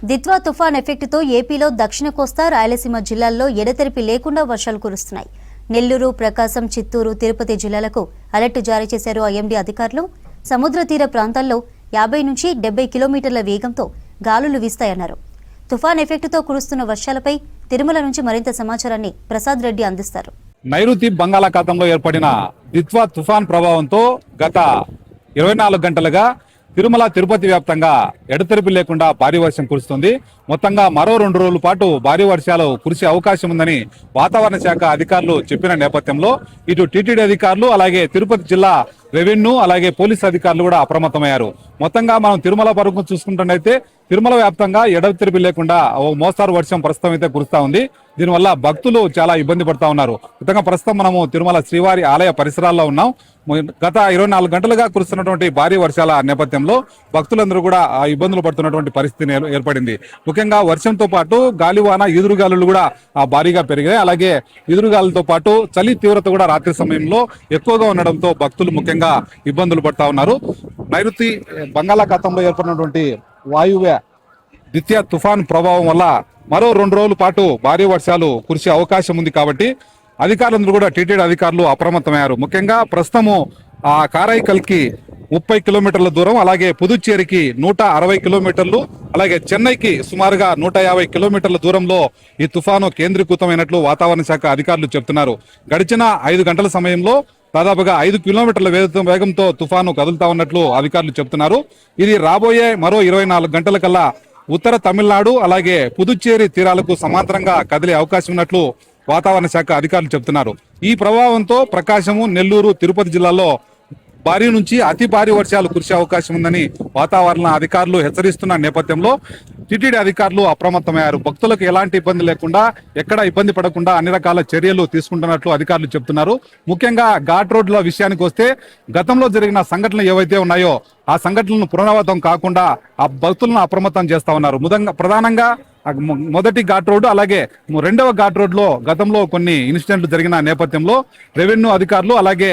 దిత్వా తుఫాన్ ఎఫెక్టుతో ఏపీలో దక్షిణ కోస్తా రాయలసీమ జిల్లాల్లో ఎడతెరిపి లేకుండా వర్షాలు కురుస్తున్నాయి. నెల్లూరు, ప్రకాశం, చిత్తూరు, తిరుపతి జిల్లాలకు అలర్ట్ జారీ చేశారు ఐఎండీ అధికారులు. సముద్ర తీర ప్రాంతాల్లో 50 నుంచి 70 కిలోమీటర్ల వేగంతో గాలులు వీస్తాయన్నారు. తుఫాన్ ఎఫెక్టుతో కురుస్తున్న వర్షాలపై తిరుమల నుంచి మరింత సమాచారాన్ని ప్రసాద్ రెడ్డి అందిస్తారు. నైరుతి బంగాళాఖాతంలో ఏర్పడిన దిత్వా తుఫాన్ ప్రభావంతో గత 24 గంటలుగా తిరుమల, తిరుపతి వ్యాప్తంగా ఎడతెరిపి లేకుండా భారీ వర్షం కురుస్తుంది. మొత్తంగా మరో 2 రోజుల పాటు భారీ వర్షాలు కురిసే అవకాశం ఉందని వాతావరణ శాఖ అధికారులు చెప్పిన నేపథ్యంలో ఇటు టీటీడీ అధికారులు అలాగే తిరుపతి జిల్లా రెవెన్యూ అలాగే పోలీసు అధికారులు కూడా అప్రమత్తమయ్యారు. మొత్తంగా మనం తిరుమల వరకు చూసుకుంటున్నట్లయితే తిరుమల వ్యాప్తంగా ఎడతెరిపి లేకుండా ఓ మోస్తారు వర్షం ప్రస్తుతం అయితే కురుస్తా ఉంది. దీనివల్ల భక్తులు చాలా ఇబ్బంది పడతా ఉన్నారు. మొత్తంగా ప్రస్తుతం మనము తిరుమల శ్రీవారి ఆలయ పరిసరాల్లో ఉన్నాం. గత 24 గంటలుగా కురుస్తున్నటువంటి భారీ వర్షాల నేపథ్యంలో భక్తులందరూ కూడా ఇబ్బందులు పడుతున్నటువంటి పరిస్థితి ఏర్పడింది. ముఖ్యంగా వర్షంతో పాటు గాలివాన, ఈదురుగాలులు కూడా భారీగా పెరిగాయి. అలాగే ఈదురుగాలులతో పాటు చలి తీవ్రత కూడా రాత్రి సమయంలో ఎక్కువగా ఉండడంతో భక్తులు ముఖ్యంగా ఇబ్బందులు పడతా ఉన్నారు. నైరుతి బంగాళాఖాతంలో ఏర్పడినటువంటి వాయువ్య దిత్వా తుఫాన్ ప్రభావం వల్ల మరో 2 రోజుల పాటు భారీ వర్షాలు కురిసే అవకాశం ఉంది. కాబట్టి అధికారులందరూ కూడా టీటీడీ అధికారులు అప్రమత్తమయ్యారు. ముఖ్యంగా ప్రస్తుతము కారైకల్కి 30 కిలోమీటర్ల దూరం, అలాగే పుదుచ్చేరికి 160 కిలోమీటర్లు, అలాగే చెన్నైకి సుమారుగా 150 కిలోమీటర్ల దూరంలో ఈ తుఫాను కేంద్రీకృతమైనట్లు వాతావరణ శాఖ అధికారులు చెప్తున్నారు. గడిచిన 5 గంటల సమయంలో దాదాపుగా 5 కిలోమీటర్ల వేగంతో తుఫాను కదులుతా ఉన్నట్లు అధికారులు చెప్తున్నారు. ఇది రాబోయే మరో 24 గంటల కల్లా ఉత్తర తమిళనాడు అలాగే పుదుచ్చేరి తీరాలకు సమాంతరంగా కదిలే అవకాశం ఉన్నట్లు వాతావరణ శాఖ అధికారులు చెప్తున్నారు. ఈ ప్రభావంతో ప్రకాశము, నెల్లూరు, తిరుపతి జిల్లాల్లో భారీ నుంచి అతి భారీ వర్షాలు కురిసే అవకాశం ఉందని వాతావరణ అధికారులు హెచ్చరిస్తున్న నేపథ్యంలో టీటీడీ అధికారులు అప్రమత్తమయ్యారు. భక్తులకు ఎలాంటి ఇబ్బంది లేకుండా, ఎక్కడ ఇబ్బంది పడకుండా అన్ని రకాల చర్యలు తీసుకుంటున్నట్లు అధికారులు చెప్తున్నారు. ముఖ్యంగా ఘాట్ రోడ్ల విషయానికి వస్తే గతంలో జరిగిన సంఘటనలు ఏవైతే ఉన్నాయో ఆ సంఘటనలను పునరావృతం కాకుండా ఆ భక్తులను అప్రమత్తం చేస్తా ఉన్నారు. ప్రధానంగా మొదటి ఘాట్ రోడ్డు అలాగే 2వ ఘాట్ రోడ్ లో గతంలో కొన్ని ఇన్సిడెంట్లు జరిగిన నేపథ్యంలో రెవెన్యూ అధికారులు అలాగే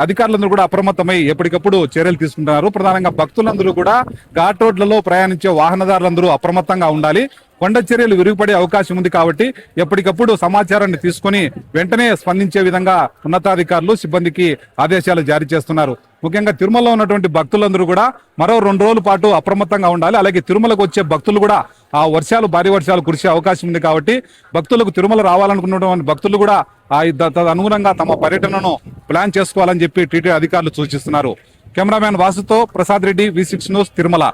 అధికారులందరూ కూడా అప్రమత్తమై ఎప్పటికప్పుడు చర్యలు తీసుకుంటున్నారు. ప్రధానంగా భక్తులందరూ కూడా ఘాట్ రోడ్లలో ప్రయాణించే వాహనదారులందరూ అప్రమత్తంగా ఉండాలి. కొండ చర్యలు విరిగిపడే అవకాశం ఉంది కాబట్టి ఎప్పటికప్పుడు సమాచారాన్ని తీసుకుని వెంటనే స్పందించే విధంగా ఉన్నతాధికారులు సిబ్బందికి ఆదేశాలు జారీ చేస్తున్నారు. ముఖ్యంగా తిరుమలలో ఉన్నటువంటి భక్తులందరూ కూడా మరో 2 రోజుల పాటు అప్రమత్తంగా ఉండాలి. అలాగే తిరుమలకు వచ్చే భక్తులు కూడా ఆ భారీ వర్షాలు కురిసే అవకాశం ఉంది కాబట్టి భక్తులకు తిరుమల రావాలనుకున్నటువంటి భక్తులు కూడా అనుగుణంగా తమ పర్యటనను ప్లాన్ చేసుకోవాలని చెప్పి టీటీడీ అధికారులు సూచిస్తున్నారు. కెమెరామ్యాన్ వాసుతో ప్రసాద్ రెడ్డి, V6 న్యూస్, తిరుమల.